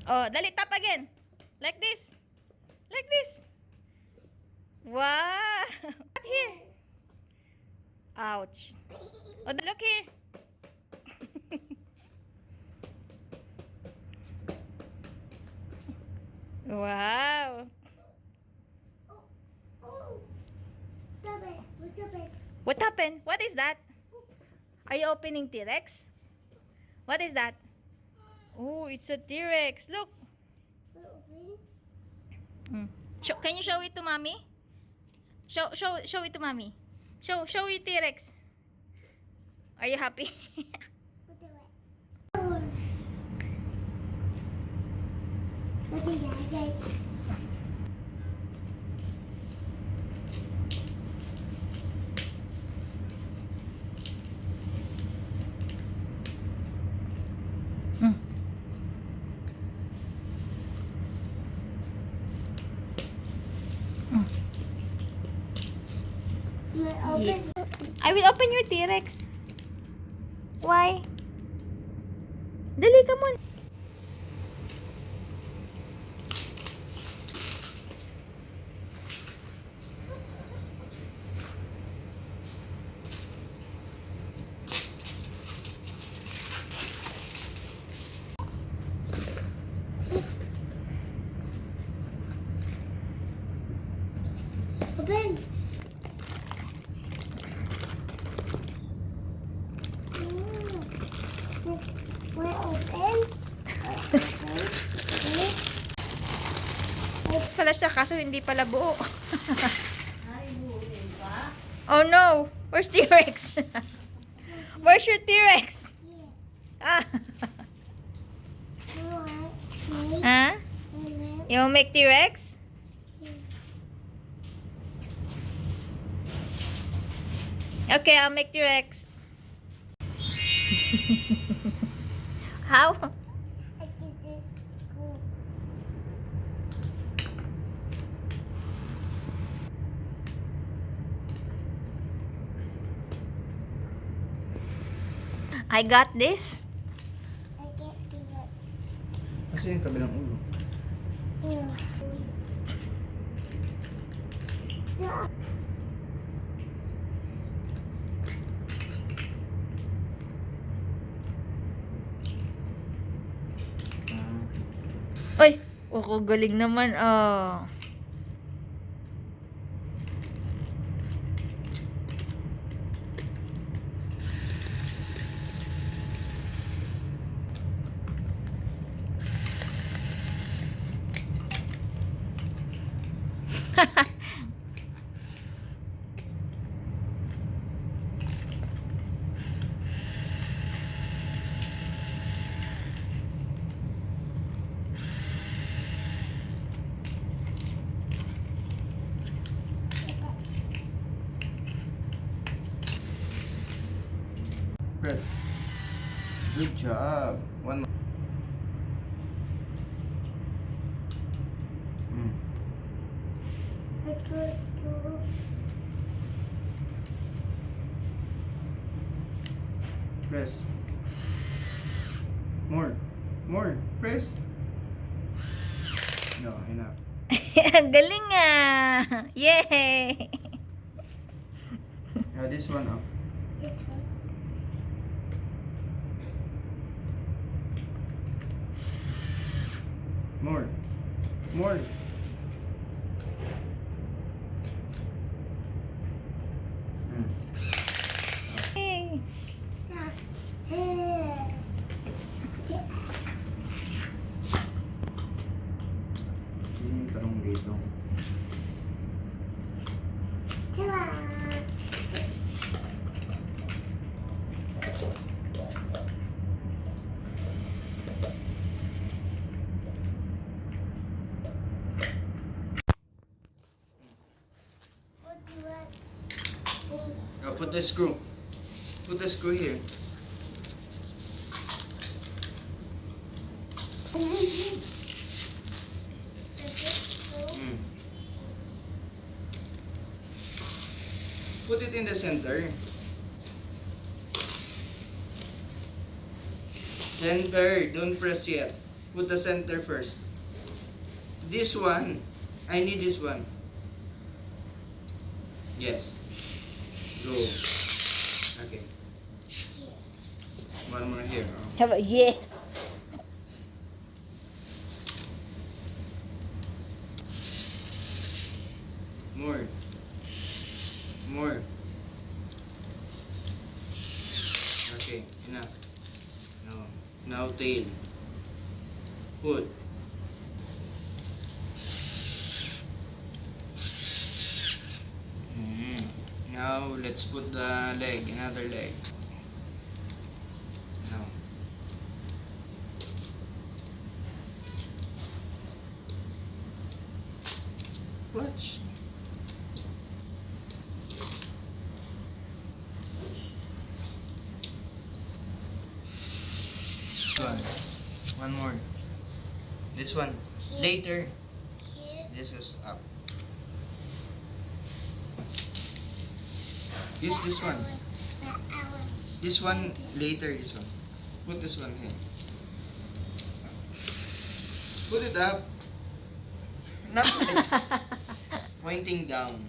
Oh, dali, tap again. Like this. Like this. Wow. Not here. Ouch. Oh, look here. Wow. What happened? What is that? Are you opening T-Rex? What is that? Oh, it's a T-Rex. Look. Can you show it to mommy? Show it to mommy. Show it T-Rex. Are you happy? I will open your T-Rex. Why? Dali, come on. Open. We're open. Oops pala siya, kaso hindi pala buo. Oh no! Where's T-Rex? Where's your T-Rex? Ah. Huh? You wanna make T-Rex? Okay, I'll make T-Rex. How? I did this school. I got this. I get T-Rex. Kasi yung kabilang ulo. Yeah. Uy! Oh, galing naman. Oh. Press. Good job. One more. Let's go. Let's go. Press. More. More. Press. No, enough. Ang galing ah! Yay! Now this one up. This one. More. More. Yay! Tanong dito. Now put the screw. Put the screw here. Put it in the center. Center. Don't press yet. Put the center first. This one. I need this one. Yes. Go. Okay. One more here. Oh. How about yes? More. More. Okay, enough. No. Now tail. Put. Now let's put the leg, another leg. Now. Watch. One more. This one. Here. Later. Here. This is up. Use this one. This one later. This one. Put this one here. Put it up. Not like pointing down.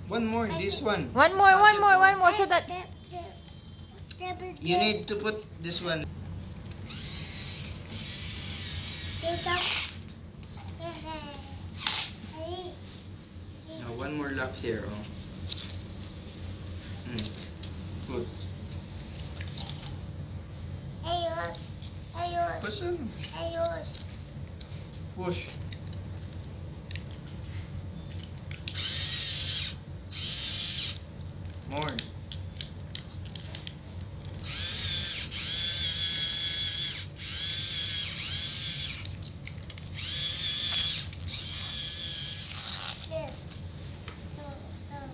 One more. This one. One more, one more, one more, so that Step this. You need to put this one. Now one more lock here. Oh. Good. Ayos. Ayos. Push on. Ayos. Push. More. This. Stop.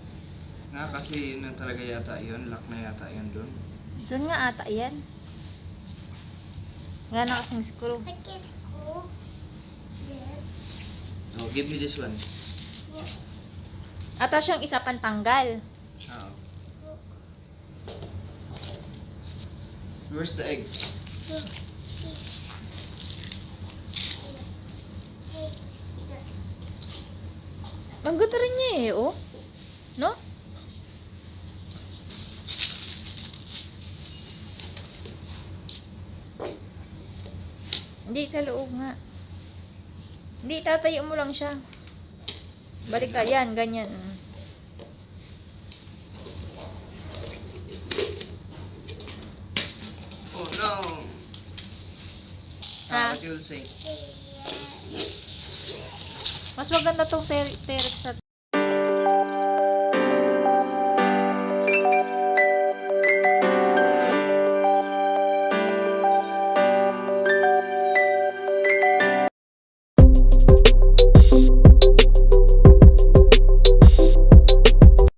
Kasi yun na talaga yata yun. Lock na yata yun dun. Doon nga ata yan. Wala na kasing screw. I can screw this. Oh, give me this one. Ata siyang isa pantanggal. Oh. Where's the egg? Look. Ang ganda rin niya eh, oh. No? Hindi, sa loob nga. Hindi, tatayo mo lang siya. Balik tayo. Yan, ganyan. Oh no! Ah. What you'll say? Mas maganda tong T-Rex na